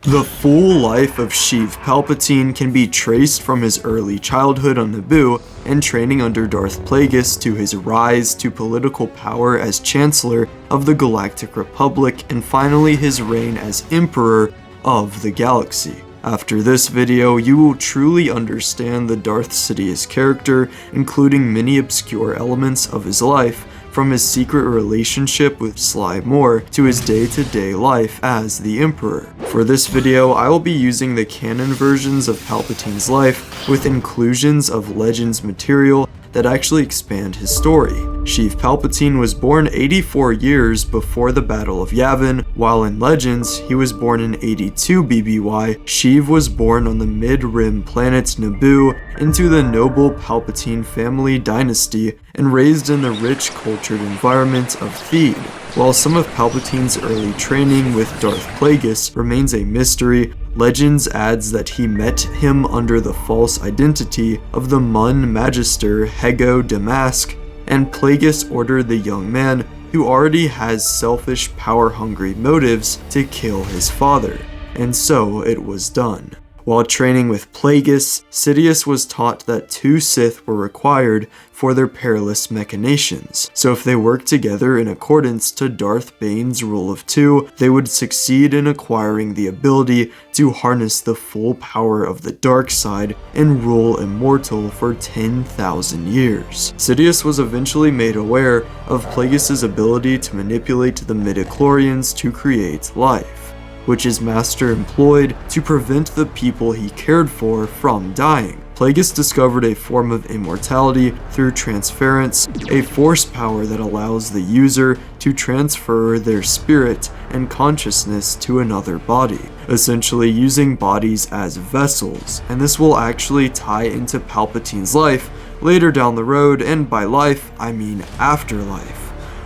The full life of Sheev Palpatine can be traced from his early childhood on Naboo and training under Darth Plagueis to his rise to political power as Chancellor of the Galactic Republic and finally his reign as Emperor of the Galaxy. After this video, you will truly understand the Darth Sidious character, including many obscure elements of his life, from his secret relationship with Sly Moore to his day-to-day life as the Emperor. For this video, I will be using the canon versions of Palpatine's life with inclusions of Legends material that actually expand his story. Sheev Palpatine was born 84 years before the Battle of Yavin, while in Legends, he was born in 82 BBY. Sheev was born on the mid-rim planet Naboo into the noble Palpatine family dynasty and raised in the rich cultured environment of Theed. While some of Palpatine's early training with Darth Plagueis remains a mystery, Legends adds that he met him under the false identity of the Mun Magister Hego Damask, and Plagueis ordered the young man, who already has selfish, power-hungry motives, to kill his father. And so it was done. While training with Plagueis, Sidious was taught that 2 Sith were required for their perilous machinations, so if they worked together in accordance to Darth Bane's rule of 2, they would succeed in acquiring the ability to harness the full power of the dark side and rule immortal for 10,000 years. Sidious was eventually made aware of Plagueis' ability to manipulate the midichlorians to create life, which his master employed to prevent the people he cared for from dying. Plagueis discovered a form of immortality through transference, a force power that allows the user to transfer their spirit and consciousness to another body, essentially using bodies as vessels, and this will actually tie into Palpatine's life later down the road, and by life, I mean afterlife.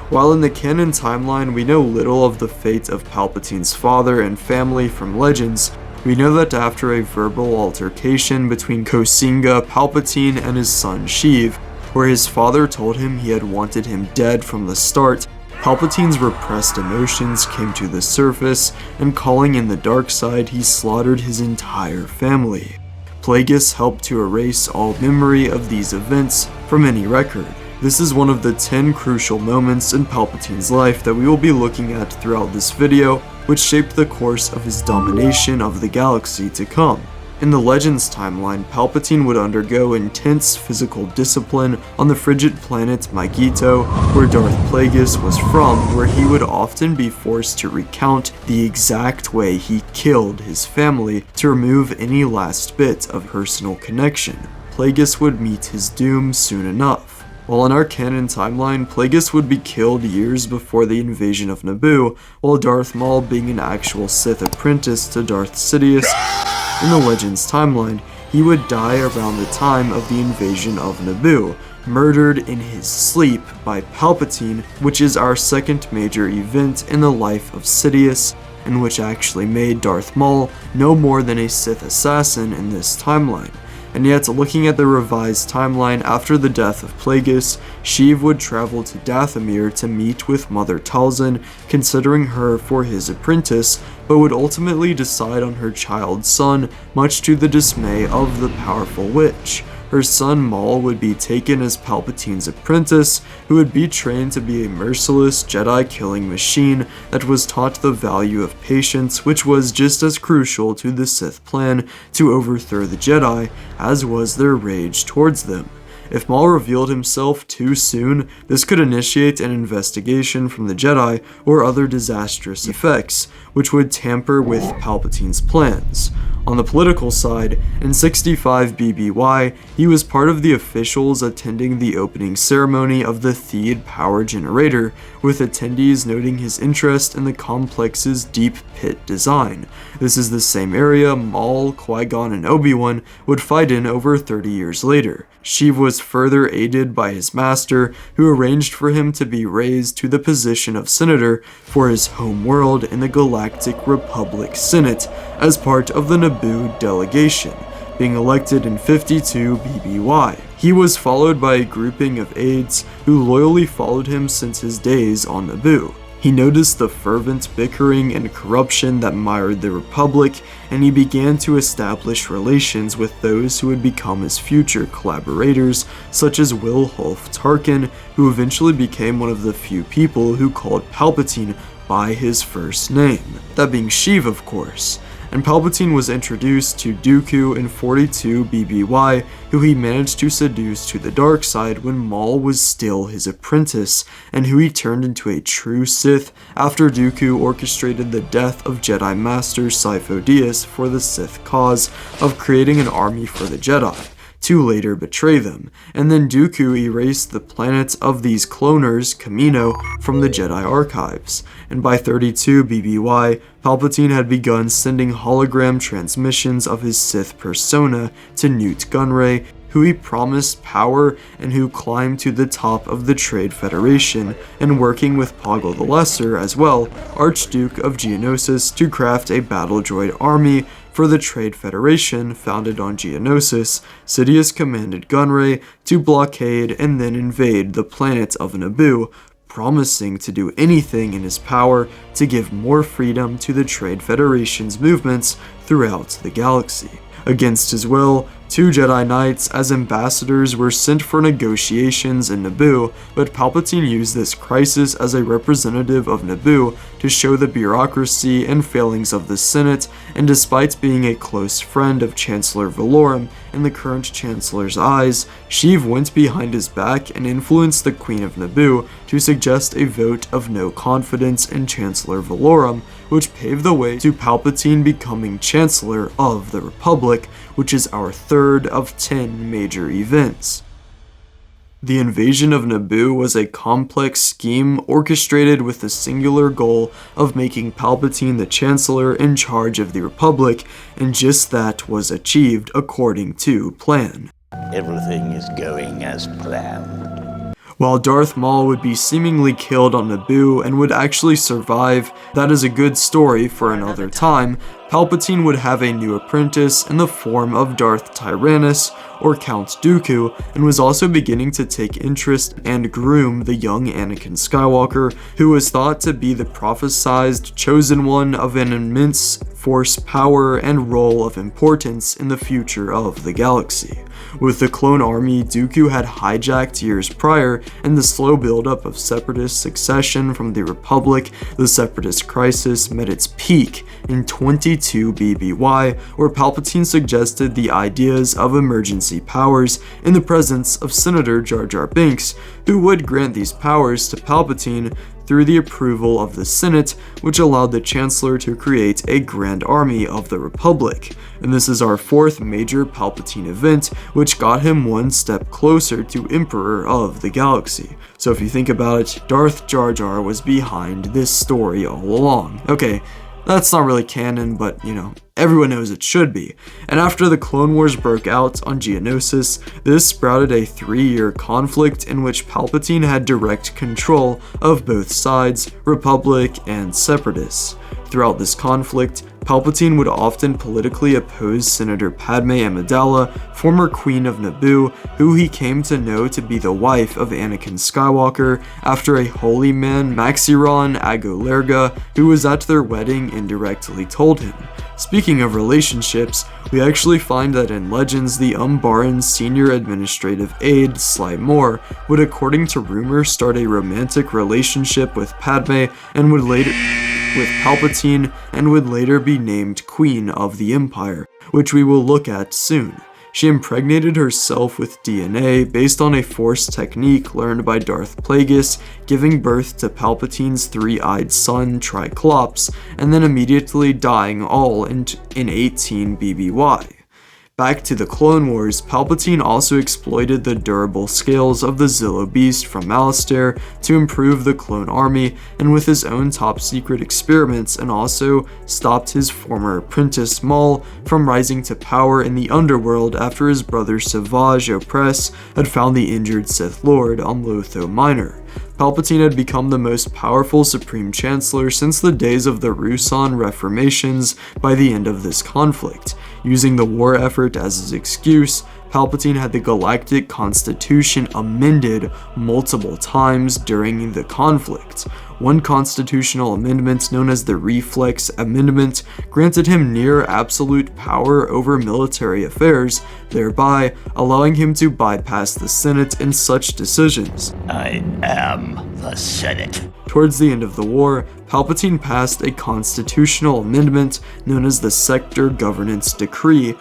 While in the canon timeline we know little of the fate of Palpatine's father and family from Legends, we know that after a verbal altercation between Kosinga Palpatine and his son Sheev, where his father told him he had wanted him dead from the start, Palpatine's repressed emotions came to the surface, and calling in the dark side, he slaughtered his entire family. Plagueis helped to erase all memory of these events from any record. This is one of the 10 crucial moments in Palpatine's life that we will be looking at throughout this video, which shaped the course of his domination of the galaxy to come. In the Legends timeline, Palpatine would undergo intense physical discipline on the frigid planet Mygeeto, where Darth Plagueis was from, where he would often be forced to recount the exact way he killed his family to remove any last bit of personal connection. Plagueis would meet his doom soon enough. While in our canon timeline, Plagueis would be killed years before the invasion of Naboo, while Darth Maul being an actual Sith apprentice to Darth Sidious. In the Legends timeline, he would die around the time of the invasion of Naboo, murdered in his sleep by Palpatine, which is our second major event in the life of Sidious, and which actually made Darth Maul no more than a Sith assassin in this timeline. And yet, looking at the revised timeline after the death of Plagueis, Sheev would travel to Dathomir to meet with Mother Talzin, considering her for his apprentice, but would ultimately decide on her child's son, much to the dismay of the powerful witch. Her son Maul would be taken as Palpatine's apprentice, who would be trained to be a merciless Jedi-killing machine that was taught the value of patience, which was just as crucial to the Sith plan to overthrow the Jedi as was their rage towards them. If Maul revealed himself too soon, this could initiate an investigation from the Jedi or other disastrous effects, which would tamper with Palpatine's plans. On the political side, in 65 BBY, he was part of the officials attending the opening ceremony of the Theed power generator, with attendees noting his interest in the complex's deep pit design. This is the same area Maul, Qui-Gon, and Obi-Wan would fight in over 30 years later. Sheev was further aided by his master, who arranged for him to be raised to the position of senator for his home world in the Galactic Republic Senate as part of the Naboo delegation, being elected in 52 BBY. He was followed by a grouping of aides who loyally followed him since his days on Naboo. He noticed the fervent bickering and corruption that mired the Republic, and he began to establish relations with those who would become his future collaborators, such as Wilhulf Tarkin, who eventually became one of the few people who called Palpatine by his first name, that being Sheev, of course. And Palpatine was introduced to Dooku in 42 BBY, who he managed to seduce to the dark side when Maul was still his apprentice, and who he turned into a true Sith after Dooku orchestrated the death of Jedi Master Sifo Dyas for the Sith cause of creating an army for the Jedi, to later betray them, and then Dooku erased the planets of these cloners, Kamino, from the Jedi archives, and by 32 BBY, Palpatine had begun sending hologram transmissions of his Sith persona to Newt Gunray, who he promised power and who climbed to the top of the Trade Federation, and working with Poggle the Lesser as well, Archduke of Geonosis, to craft a battle droid army for the Trade Federation founded on Geonosis. Sidious commanded Gunray to blockade and then invade the planet of Naboo, promising to do anything in his power to give more freedom to the Trade Federation's movements throughout the galaxy. Against his will, 2 Jedi Knights as ambassadors were sent for negotiations in Naboo, but Palpatine used this crisis as a representative of Naboo to show the bureaucracy and failings of the Senate, and despite being a close friend of Chancellor Valorum in the current Chancellor's eyes, Sheev went behind his back and influenced the Queen of Naboo to suggest a vote of no confidence in Chancellor Valorum, which paved the way to Palpatine becoming Chancellor of the Republic, which is our third of 10 major events. The invasion of Naboo was a complex scheme orchestrated with the singular goal of making Palpatine the Chancellor in charge of the Republic, and just that was achieved according to plan. Everything is going as planned. While Darth Maul would be seemingly killed on Naboo and would actually survive, that is a good story for another time. Palpatine would have a new apprentice in the form of Darth Tyrannus, or Count Dooku, and was also beginning to take interest and groom the young Anakin Skywalker, who was thought to be the prophesized chosen one of an immense force power and role of importance in the future of the galaxy. With the clone army Dooku had hijacked years prior, and the slow buildup of separatist succession from the Republic, the separatist crisis met its peak in 22 BBY, where Palpatine suggested the ideas of emergency powers in the presence of Senator Jar Jar Binks, who would grant these powers to Palpatine through the approval of the Senate, which allowed the Chancellor to create a Grand Army of the Republic. And this is our fourth major Palpatine event, which got him one step closer to Emperor of the Galaxy. So if you think about it, Darth Jar Jar was behind this story all along. Okay, that's not really canon, but everyone knows it should be. And after the Clone Wars broke out on Geonosis, this sprouted a 3-year conflict in which Palpatine had direct control of both sides, Republic and Separatists. Throughout this conflict, Palpatine would often politically oppose Senator Padme Amidala, former Queen of Naboo, who he came to know to be the wife of Anakin Skywalker, after a holy man, Maxiron Agolerga, who was at their wedding, indirectly told him. Speaking of relationships, we actually find that in Legends, the Umbaran senior administrative aide, Sly Moore, would, according to rumor, start a romantic relationship with Padme and would later with Palpatine, and would later be named Queen of the Empire, which we will look at soon. She impregnated herself with DNA based on a Force technique learned by Darth Plagueis, giving birth to Palpatine's 3-eyed son, Triclops, and then immediately dying all in 18 BBY. Back to the Clone Wars, Palpatine also exploited the durable scales of the Zillo Beast from Malastare to improve the clone army, and with his own top-secret experiments, and also stopped his former apprentice Maul from rising to power in the underworld after his brother Savage Opress had found the injured Sith Lord on Lotho Minor. Palpatine had become the most powerful Supreme Chancellor since the days of the Ruusan Reformations by the end of this conflict. Using the war effort as his excuse, Palpatine had the Galactic Constitution amended multiple times during the conflict. One constitutional amendment, known as the Reflex Amendment, granted him near absolute power over military affairs, thereby allowing him to bypass the Senate in such decisions. I am the Senate. Towards the end of the war, Palpatine passed a constitutional amendment known as the Sector Governance Decree.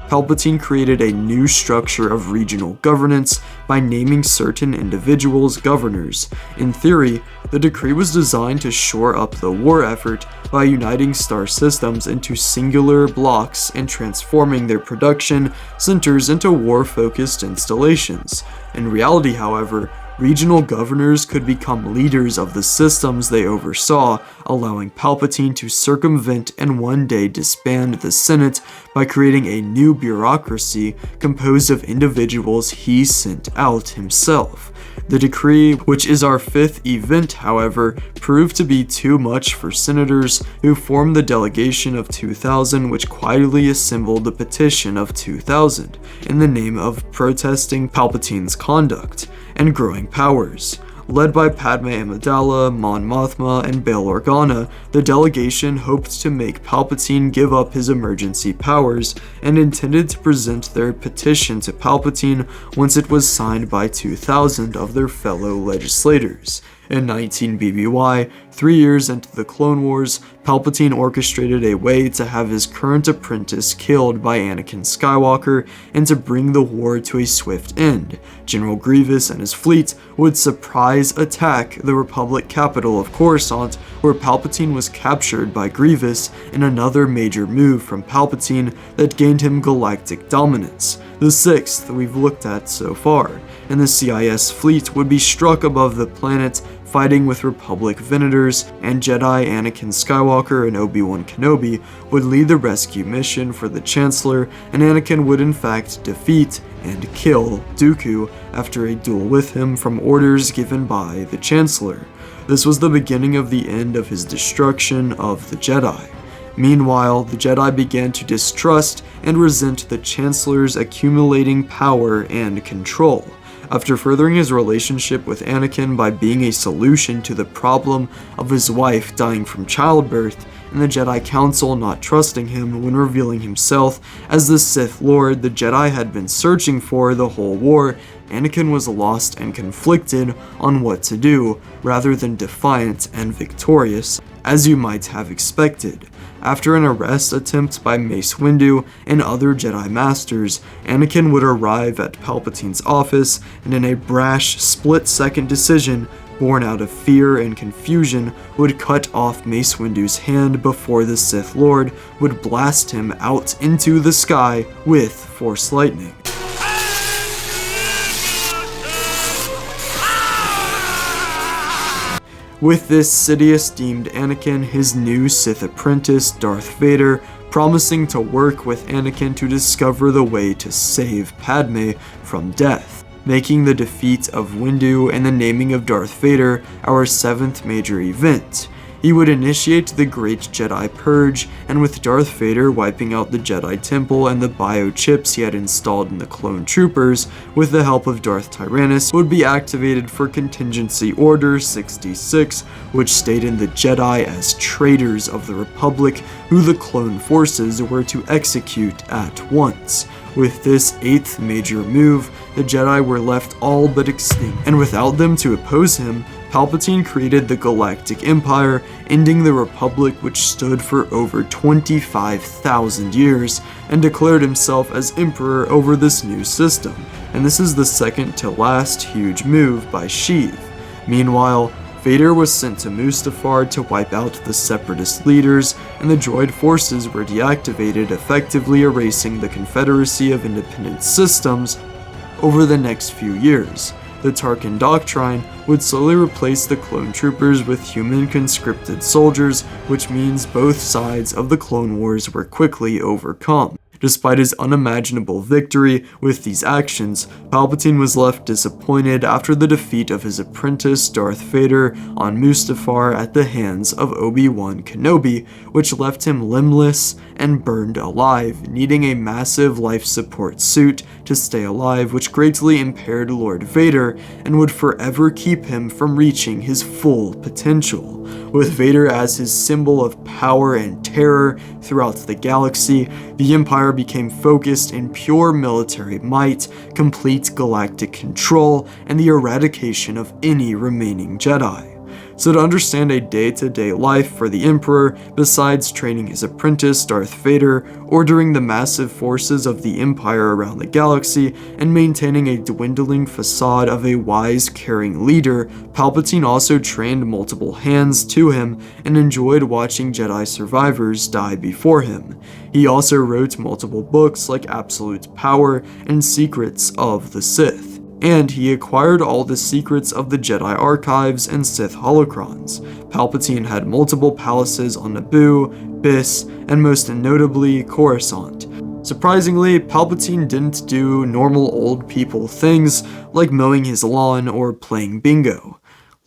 Palpatine created a new structure of regional governance by naming certain individuals governors. In theory, the decree was designed to shore up the war effort by uniting star systems into singular blocks and transforming their production centers into war-focused installations. In reality, however, regional governors could become leaders of the systems they oversaw, allowing Palpatine to circumvent and one day disband the Senate by creating a new bureaucracy composed of individuals he sent out himself. The decree, which is our fifth event, however, proved to be too much for senators who formed the delegation of 2000, which quietly assembled the petition of 2000 in the name of protesting Palpatine's conduct and growing powers. Led by Padme Amidala, Mon Mothma, and Bail Organa, the delegation hoped to make Palpatine give up his emergency powers and intended to present their petition to Palpatine once it was signed by 2,000 of their fellow legislators. In 19 BBY, 3 years into the Clone Wars, Palpatine orchestrated a way to have his current apprentice killed by Anakin Skywalker and to bring the war to a swift end. General Grievous and his fleet would surprise attack the Republic capital of Coruscant, where Palpatine was captured by Grievous in another major move from Palpatine that gained him galactic dominance, the sixth we've looked at so far, and the CIS fleet would be struck above the planet fighting with Republic Venators, and Jedi Anakin Skywalker and Obi-Wan Kenobi would lead the rescue mission for the Chancellor, and Anakin would in fact defeat and kill Dooku after a duel with him from orders given by the Chancellor. This was the beginning of the end of his destruction of the Jedi. Meanwhile, the Jedi began to distrust and resent the Chancellor's accumulating power and control. After furthering his relationship with Anakin by being a solution to the problem of his wife dying from childbirth, and the Jedi Council not trusting him when revealing himself as the Sith Lord the Jedi had been searching for the whole war, Anakin was lost and conflicted on what to do, rather than defiant and victorious, as you might have expected. After an arrest attempt by Mace Windu and other Jedi Masters, Anakin would arrive at Palpatine's office and in a brash, split-second decision born out of fear and confusion would cut off Mace Windu's hand before the Sith Lord would blast him out into the sky with Force lightning. With this, Sidious deemed Anakin his new Sith apprentice, Darth Vader, promising to work with Anakin to discover the way to save Padme from death, making the defeat of Windu and the naming of Darth Vader our seventh major event. He would initiate the Great Jedi Purge, and with Darth Vader wiping out the Jedi Temple and the biochips he had installed in the clone troopers, with the help of Darth Tyrannus, would be activated for Contingency Order 66, which stated the Jedi as traitors of the Republic, who the clone forces were to execute at once. With this eighth major move, the Jedi were left all but extinct, and without them to oppose him, Palpatine created the Galactic Empire, ending the Republic, which stood for over 25,000 years, and declared himself as Emperor over this new system, and this is the second to last huge move by Sheev. Meanwhile, Vader was sent to Mustafar to wipe out the Separatist leaders, and the droid forces were deactivated, effectively erasing the Confederacy of Independent Systems over the next few years. The Tarkin Doctrine would slowly replace the clone troopers with human conscripted soldiers, which means both sides of the Clone Wars were quickly overcome. Despite his unimaginable victory with these actions, Palpatine was left disappointed after the defeat of his apprentice Darth Vader on Mustafar at the hands of Obi-Wan Kenobi, which left him limbless and burned alive, needing a massive life support suit to stay alive, which greatly impaired Lord Vader and would forever keep him from reaching his full potential. With Vader as his symbol of power and terror throughout the galaxy, the Empire became focused in pure military might, complete galactic control, and the eradication of any remaining Jedi. So to understand a day-to-day life for the Emperor, besides training his apprentice Darth Vader, ordering the massive forces of the Empire around the galaxy, and maintaining a dwindling facade of a wise, caring leader, Palpatine also trained multiple hands to him and enjoyed watching Jedi survivors die before him. He also wrote multiple books like Absolute Power and Secrets of the Sith. And he acquired all the secrets of the Jedi archives and Sith holocrons. Palpatine had multiple palaces on Naboo, Biss, and most notably Coruscant. Surprisingly, Palpatine didn't do normal old people things like mowing his lawn or playing bingo.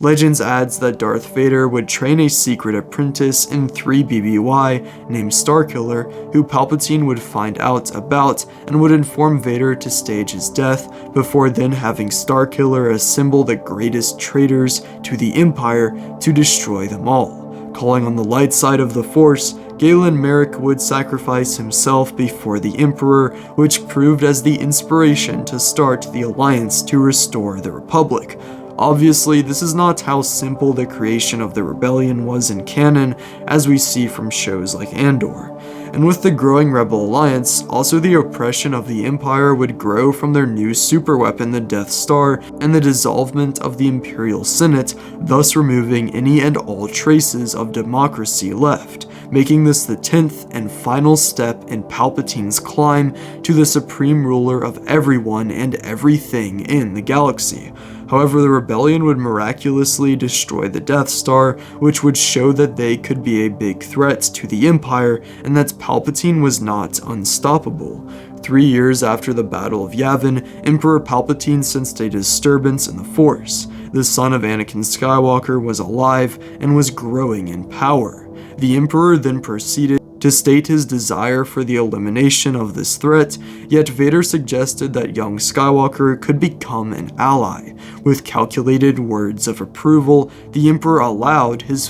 Legends adds that Darth Vader would train a secret apprentice in 3BBY named Starkiller, who Palpatine would find out about and would inform Vader to stage his death, before then having Starkiller assemble the greatest traitors to the Empire to destroy them all. Calling on the light side of the Force, Galen Marek would sacrifice himself before the Emperor, which proved as the inspiration to start the Alliance to restore the Republic. Obviously, this is not how simple the creation of the rebellion was in canon, as we see from shows like Andor. And with the growing Rebel Alliance, also the oppression of the Empire would grow from their new superweapon, the Death Star, and the dissolvement of the Imperial Senate, thus removing any and all traces of democracy left, making this the 10th and final step in Palpatine's climb to the supreme ruler of everyone and everything in the galaxy. However, the rebellion would miraculously destroy the Death Star, which would show that they could be a big threat to the Empire and that Palpatine was not unstoppable. 3 years after the Battle of Yavin, Emperor Palpatine sensed a disturbance in the Force. The son of Anakin Skywalker was alive and was growing in power. The Emperor then proceeded to state his desire for the elimination of this threat, yet Vader suggested that young Skywalker could become an ally. With calculated words of approval, the Emperor allowed his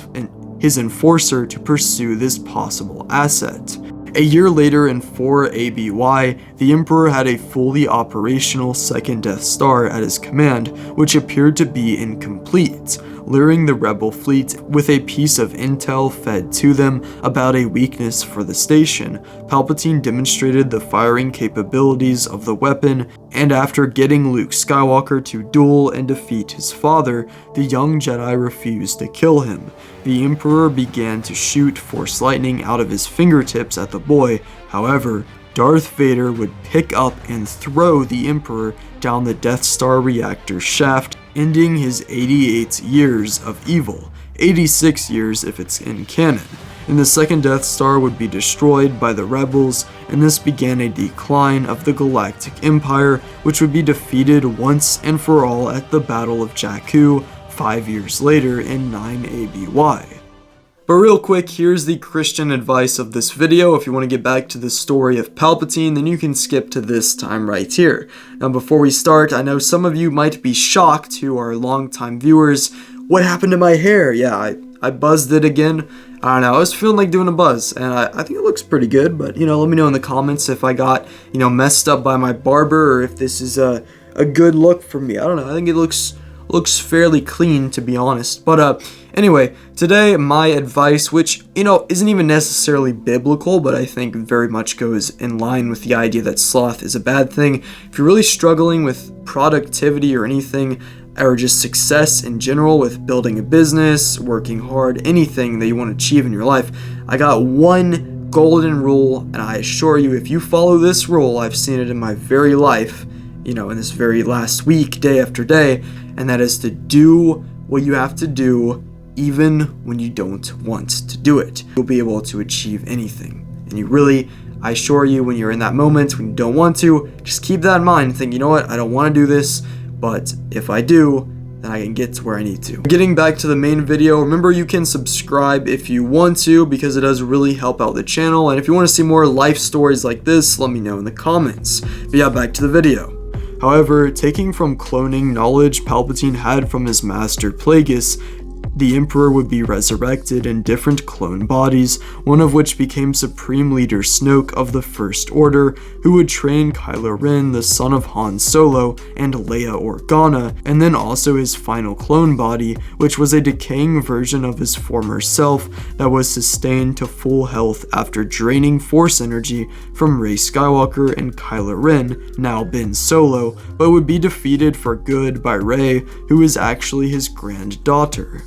enforcer to pursue this possible asset. A year later in 4 ABY, the Emperor had a fully operational second Death Star at his command, which appeared to be incomplete, luring the rebel fleet with a piece of intel fed to them about a weakness for the station. Palpatine demonstrated the firing capabilities of the weapon, and after getting Luke Skywalker to duel and defeat his father, the young Jedi refused to kill him. The Emperor began to shoot Force lightning out of his fingertips at the boy. However, Darth Vader would pick up and throw the Emperor down the Death Star reactor shaft, ending his 88 years of evil, 86 years if it's in canon. And the second Death Star would be destroyed by the rebels, and this began a decline of the Galactic Empire, which would be defeated once and for all at the Battle of Jakku 5 years later in 9 ABY. But real quick, here's the Christian advice of this video. If you want to get back to the story of Palpatine, then you can skip to this time right here. Now before we start, I know some of you might be shocked, who are longtime viewers. What happened to my hair? Yeah, I buzzed it again. I don't know, I was feeling like doing a buzz, and I think it looks pretty good, but, let me know in the comments if I got, messed up by my barber, or if this is a good look for me. I don't know, I think it looks fairly clean, to be honest. But anyway, today my advice, which isn't even necessarily biblical, but I think very much goes in line with the idea that sloth is a bad thing. If you're really struggling with productivity or anything, or just success in general with building a business, working hard, anything that you want to achieve in your life, I got one golden rule, and I assure you, if you follow this rule, I've seen it in my very life, in this very last week, day after day, and that is to do what you have to do even when you don't want to do it. You'll be able to achieve anything. And I assure you, when you're in that moment, when you don't want to, just keep that in mind and think, you know what, I don't want to do this, but if I do, then I can get to where I need to. Getting back to the main video, remember you can subscribe if you want to, because it does really help out the channel, and if you want to see more life stories like this, let me know in the comments. But yeah, back to the video. However, taking from cloning knowledge Palpatine had from his master Plagueis, the Emperor would be resurrected in different clone bodies, one of which became Supreme Leader Snoke of the First Order, who would train Kylo Ren, the son of Han Solo, and Leia Organa, and then also his final clone body, which was a decaying version of his former self that was sustained to full health after draining Force energy from Rey Skywalker and Kylo Ren, now Ben Solo, but would be defeated for good by Rey, who is actually his granddaughter,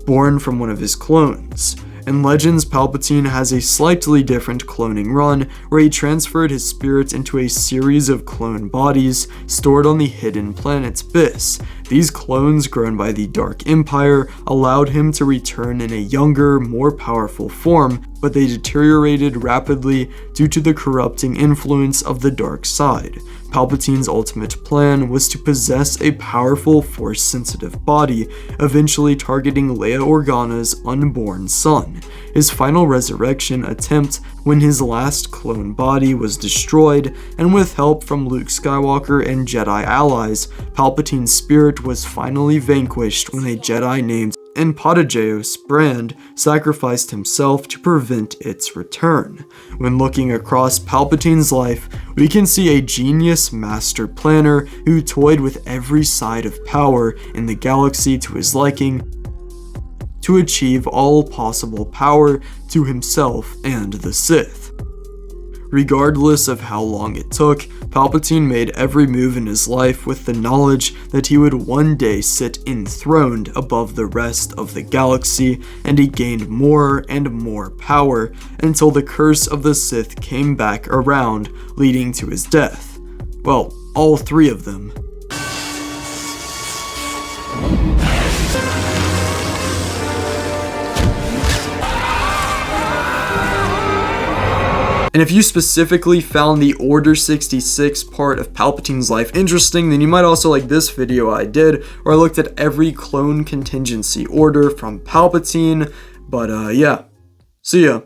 born from one of his clones. In Legends, Palpatine has a slightly different cloning run, where he transferred his spirit into a series of clone bodies stored on the hidden planet Biss. These clones, grown by the Dark Empire, allowed him to return in a younger, more powerful form, but they deteriorated rapidly due to the corrupting influence of the dark side. Palpatine's ultimate plan was to possess a powerful Force-sensitive body, eventually targeting Leia Organa's unborn son. His final resurrection attempt when his last clone body was destroyed, and with help from Luke Skywalker and Jedi allies, Palpatine's spirit was finally vanquished when a Jedi named Empatageos Brand sacrificed himself to prevent its return. When looking across Palpatine's life, we can see a genius master planner who toyed with every side of power in the galaxy to his liking to achieve all possible power to himself and the Sith. Regardless of how long it took, Palpatine made every move in his life with the knowledge that he would one day sit enthroned above the rest of the galaxy, and he gained more and more power until the curse of the Sith came back around, leading to his death. Well, all three of them. And if you specifically found the Order 66 part of Palpatine's life interesting, then you might also like this video I did, where I looked at every clone contingency order from Palpatine. But yeah, see ya.